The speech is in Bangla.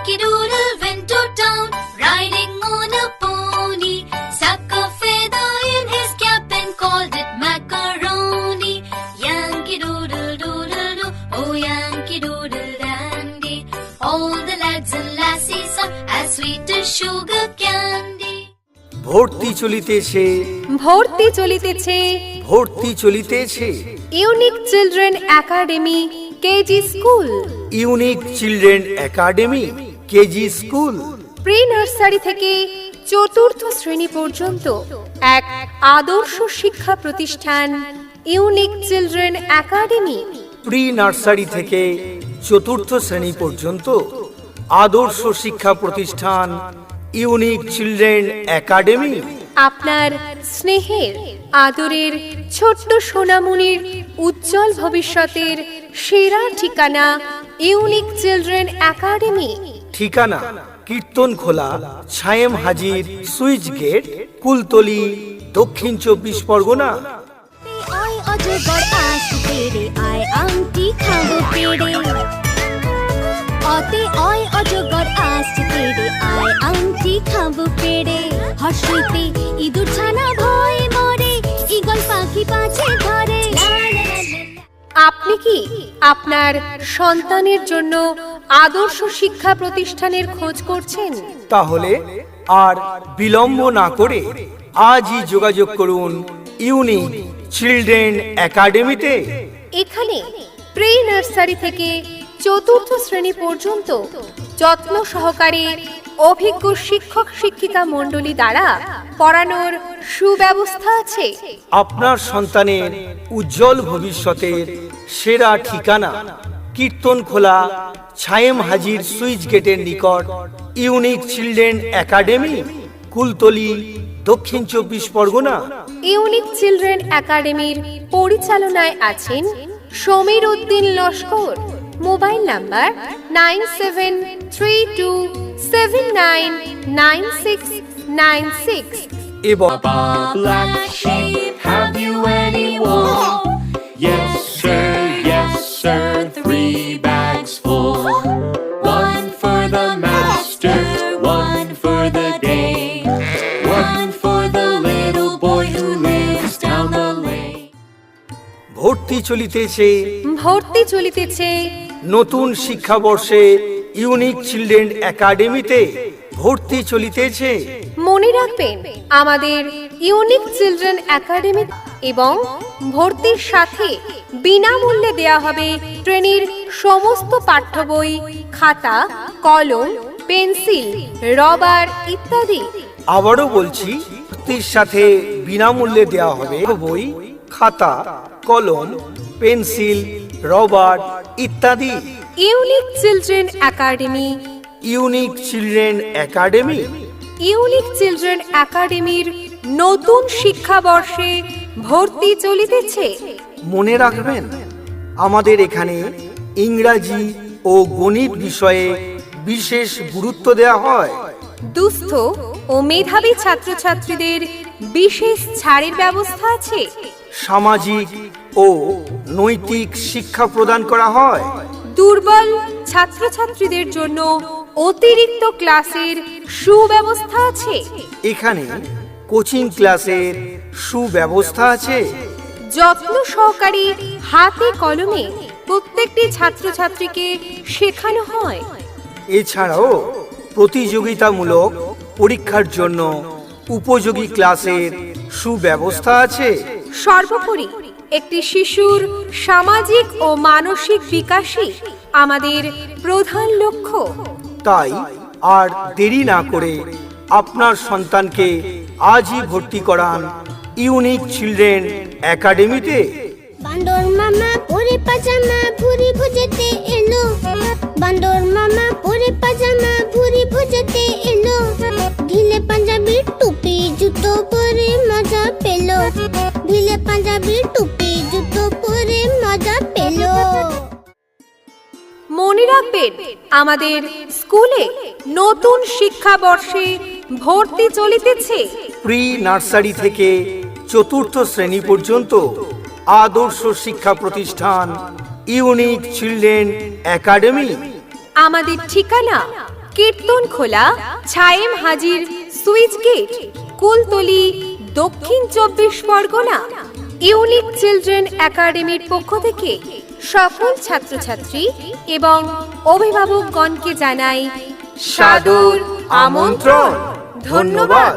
Yankee Doodle went to town, riding on a pony. Stuck a feather in his cap and called it macaroni. Yankee Doodle doodle doo, oh Yankee Doodle dandy. All the lads and lassies are as sweet as sugar candy. ভর্তি চলিতেছে, ভর্তি চলিতেছে, ভর্তি চলিতেছে। Unique children academy KG school, unique children academy KG school. Pre nursery থেকে চতুর্থ শ্রেণী পর্যন্ত এক আদর্শ শিক্ষা প্রতিষ্ঠান unique children academy. Pre nursery থেকে চতুর্থ শ্রেণী পর্যন্ত আদর্শ শিক্ষা প্রতিষ্ঠান ইউনিক চিলড্রেন একাডেমি। আপনার স্নেহের আদরের ছোট্ট সোনামণির উজ্জ্বল ভবিষ্যতের সেরা ঠিকানা ইউনিক চিলড্রেন একাডেমি। ঠিকানা কীর্তনখোলা, ছায়েম হাজির সুইচ গেট, কুলতলি, দক্ষিণ 24 পরগনা। আয় অজগর আসতে রে, আয় আংটি খাবো পেড়ে। অতে অয় অজগর আসতে রে, আয় আংটি খাবো পেড়ে। হর্ষইতে ইঁদুর ছানা ভয়ে মরে, ঈগল পাখি পাছে ধরে। আপনি কি আপনার সন্তানের জন্য আদর্শ শিক্ষা প্রতিষ্ঠানের খোঁজ করছেন? তাহলে আর বিলম্ব না করে আজই যোগাযোগ করুন ইউনিক চিলড্রেন একাডেমিতে। এখানে প্রি নার্সারি থেকে চতুর্থ শ্রেণী পর্যন্ত যত্ন সহকারে অভিজ্ঞ শিক্ষক শিক্ষিকা মণ্ডলী দ্বারা পড়ানোর সুব্যবস্থা আছে। আপনার সন্তানের উজ্জ্বল ভবিষ্যতের সেরা ঠিকানা কীর্তনখোলা, ছায়েম হাজির সুইচ গেটের নিকট ইউনিক চিলড্রেন একাডেমি, কুলতলি, দক্ষিণ 24 পরগনা। ইউনিক চিলড্রেন একাডেমির পরিচালনায় আছেন সমীর উদ্দিন লস্কর। মোবাইল নাম্বার 9732799696 এবং Black sheep, have you any wool? Yes, sir, 3 bags full. One for the master, one for the dame, one for the little boy who lives down the lane. ভর্তি চলিতেছে, ভর্তি চলিতেছে, নতুন শিক্ষাবর্ষে ইউনিক চিলড্রেন একাডেমিতে ভর্তি চলিতেছে। মনে রাখবেন আমাদের ইউনিক চিলড্রেন একাডেমি এবং ভর্তির সাথে বিনামূল্যে দেয়া হবে ট্রেনির সমস্ত পাঠ্য বই, খাতা, কলম, পেন্সিল, রবার ইত্যাদি। আবারও বলছি, ভর্তির সাথে বিনামূল্যে দেওয়া হবে বই, খাতা, কলম, পেন্সিল, রবার ইত্যাদি। Unique children academy, unique children academy, unique children একাডেমির নতুন শিক্ষাবর্ষে ভর্তি চলিতেছে। মনে রাখবেন আমাদের এখানে ইংরাজি ও গণিত বিষয়ে বিশেষ গুরুত্ব দেওয়া হয়। দুস্থ ও মেধাবী ছাত্রছাত্রীদের বিশেষ ছাড়ের ব্যবস্থা আছে। সামাজিক ও নৈতিক শিক্ষা প্রদান করা হয়। দুর্বল ছাত্রছাত্রীদের জন্য অতিরিক্ত ক্লাসের সুব্যবস্থা আছে। এখানে কোচিং ক্লাসের সুব্যবস্থা আছে। যত্ন সহকারে হাতে কলমে প্রত্যেকটি ছাত্রছাত্রীকে শেখানো হয়। এছাড়াও প্রতিযোগিতামূলক পরীক্ষার জন্য উপযোগী ক্লাসের সুব্যবস্থা আছে। সর্বোপরি একটি শিশুর সামাজিক ও মানসিক বিকাশই আমাদের প্রধান লক্ষ্য। তাই আর দেরি না করে আপনার সন্তানকে আজই ভর্তি করান ইউনিক চিলড্রেন একাডেমিতে। বান্দর মামা পরে পাজামা ভুরি ভুজতে এলো, বান্দর মামা পরে পাজামা ভুরি ভুজতে এলো। ঢিলে পাঞ্জাবি টুপি জুতো পরে মজা পেলো, ঢিলে পাঞ্জাবি টুপি জুতো পরে মজা পেলো। মনে রাখবেন আমাদের স্কুলে নতুন শিক্ষাবর্ষে ভর্তি চলিতেছে। প্রি নার্সারি থেকে চতুর্থ শ্রেণী পর্যন্ত আদর্শ শিক্ষা প্রতিষ্ঠান ইউনিক চিলড্রেন একাডেমি। আমাদের ঠিকানা কীর্তন খোলা ছায়েম হাজির সুইচ গেট, কুলতলি, দক্ষিণ 24 পরগনা। ইউনিক চিলড্রেন একাডেমির পক্ষ থেকে সকল ছাত্রছাত্রী এবং অভিভাবকগণকে জানাই সাদর আমন্ত্রণ। ধন্যবাদ।